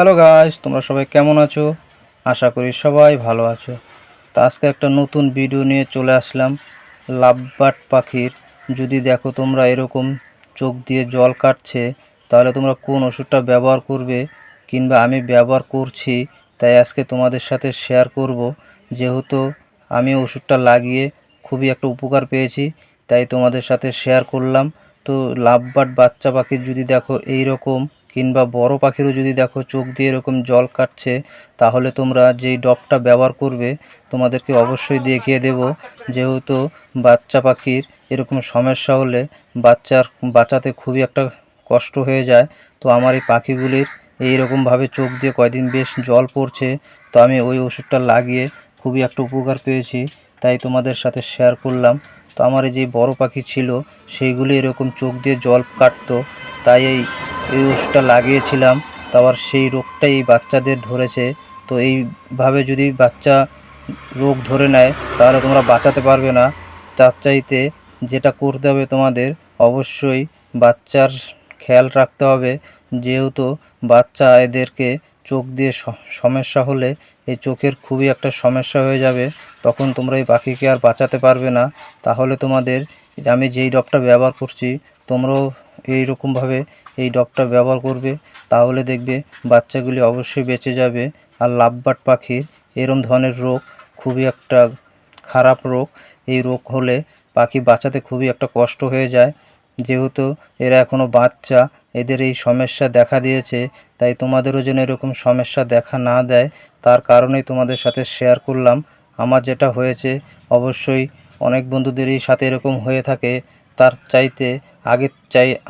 Hello guys, তোমরা সবাই কেমন আছো? আশা করি সবাই ভালো আছো। তো আজকে একটা নতুন ভিডিও নিয়ে চলে আসলাম লাভবার্ড পাখির। যদি দেখো তোমরা এরকম চোখ দিয়ে জল কাটছে, তাহলে তোমরা কোন ওষুধটা ব্যবহার করবে, কিংবা আমি ব্যবহার করছি, তাই আজকে তোমাদের সাথে শেয়ার করব। যেহেতু আমি ওষুধটা লাগিয়ে খুবই একটা উপকার পেয়েছি, তাই তোমাদের সাথে শেয়ার করলাম। তো লাভবার্ড বাচ্চা পাখির যদি দেখো এই রকম, কিংবা বড় পাখিরও যদি দেখো চোখ দিয়ে এরকম জল কাটছে, তাহলে তোমরা যেই ডবটা ব্যবহার করবে তোমাদেরকে অবশ্যই দেখিয়ে দেব। যেহেতু বাচ্চা পাখির এরকম সমস্যা হলে বাঁচাতে খুবই একটা কষ্ট হয়ে যায়। তো আমার এই পাখিগুলির এইরকমভাবে চোখ দিয়ে কয়দিন বেশ জল পড়ছে, তো আমি ওই ওষুধটা লাগিয়ে খুবই একটা উপকার পেয়েছি, তাই তোমাদের সাথে শেয়ার করলাম। তো আমার এই যে বড় পাখি ছিল সেইগুলি এরকম চোখ দিয়ে জল কাটতো, তাই এই ওষুধটা লাগিয়েছিলাম। তো আবার সেই রোগটাই এই বাচ্চাদের ধরেছে। তো এইভাবে যদি বাচ্চা রোগ ধরে নেয়, তাহলে তোমরা বাঁচাতে পারবে না। তার চাইতে যেটা করতে হবে তোমাদের, অবশ্যই বাচ্চার খেয়াল রাখতে হবে। যেহেতু বাচ্চা এদেরকে চোখ দিয়ে সমস্যা হলে এই চোখের খুবই একটা সমস্যা হয়ে যাবে, তখন তোমরা এই পাখিকে আর বাঁচাতে পারবে না। তাহলে তোমাদের আমি যেই ডবটা ব্যবহার করছি, তোমরাও এইরকমভাবে এই ডবটা ব্যবহার করবে, তাহলে দেখবে বাচ্চাগুলি অবশ্যই বেঁচে যাবে। আর লাভবার্ড পাখির এরম ধরনের রোগ খুবই একটা খারাপ রোগ। এই রোগ হলে পাখি বাঁচাতে খুবই একটা কষ্ট হয়ে যায়। যেহেতু এরা এখনও বাচ্চা, এদের এই সমস্যা দেখা দিয়েছে, তাই তোমাদেরও যেন এরকম সমস্যা দেখা না দেয়, তার কারণেই তোমাদের সাথে শেয়ার করলাম। আমার যেটা হয়েছে, অবশ্যই অনেক বন্ধুদেরই সাথে এরকম হয়ে থাকে। তার চাইতে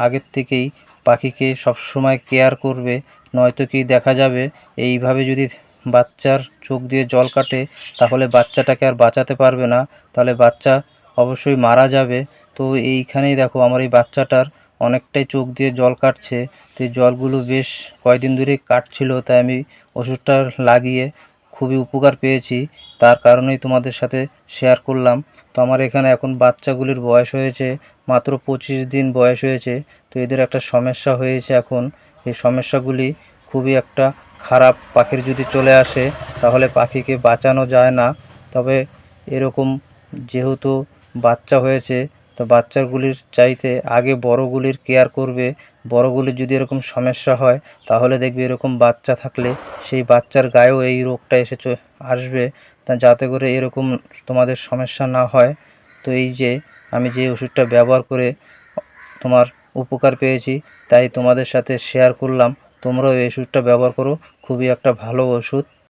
আগের থেকেই পাখিকে সবসময় কেয়ার করবে, নয়তো কি দেখা যাবে এইভাবে যদি বাচ্চার চোখ দিয়ে জল কাটে, তাহলে বাচ্চাটাকে আর বাঁচাতে পারবে না, তাহলে বাচ্চা অবশ্যই মারা যাবে। তো এইখানেই দেখো আমার এই বাচ্চাটার অনেকটাই চোখ দিয়ে জল কাটছে। তো এই জলগুলো বেশ কয়দিন ধরেই কাটছিল, তাই আমি ওষুধটা লাগিয়ে খুবই উপকার পেয়েছি। তার কারণেই তোমাদের সাথে শেয়ার করলাম। তো আমার এখানে এখন বাচ্চাগুলির বয়স হয়েছে মাত্র 25 দিন বয়স হয়েছে। তো এদের একটা সমস্যা হয়েছে এখন। এই সমস্যাগুলি খুবই একটা খারাপ, পাখির যদি চলে আসে তাহলে পাখিকে বাঁচানো যায় না। তবে এরকম যেহেতু বাচ্চা হয়েছে, তো বাচ্চাগুলির চাইতে আগে বড়গুলির কেয়ার করবে। বড়গুলির যদি এরকম সমস্যা হয়, তাহলে দেখবে এরকম বাচ্চা থাকলে সেই বাচ্চার গায়েও এই রোগটা আসবে, তা যাতে করে এরকম তোমাদের সমস্যা না হয়। তো এই যে আমি যে ওষুধটা ব্যবহার করে তোমার উপকার পেয়েছি, তাই তোমাদের সাথে শেয়ার করলাম। তোমরাও এই ওষুধটা ব্যবহার করো, খুবই একটা ভালো ওষুধ।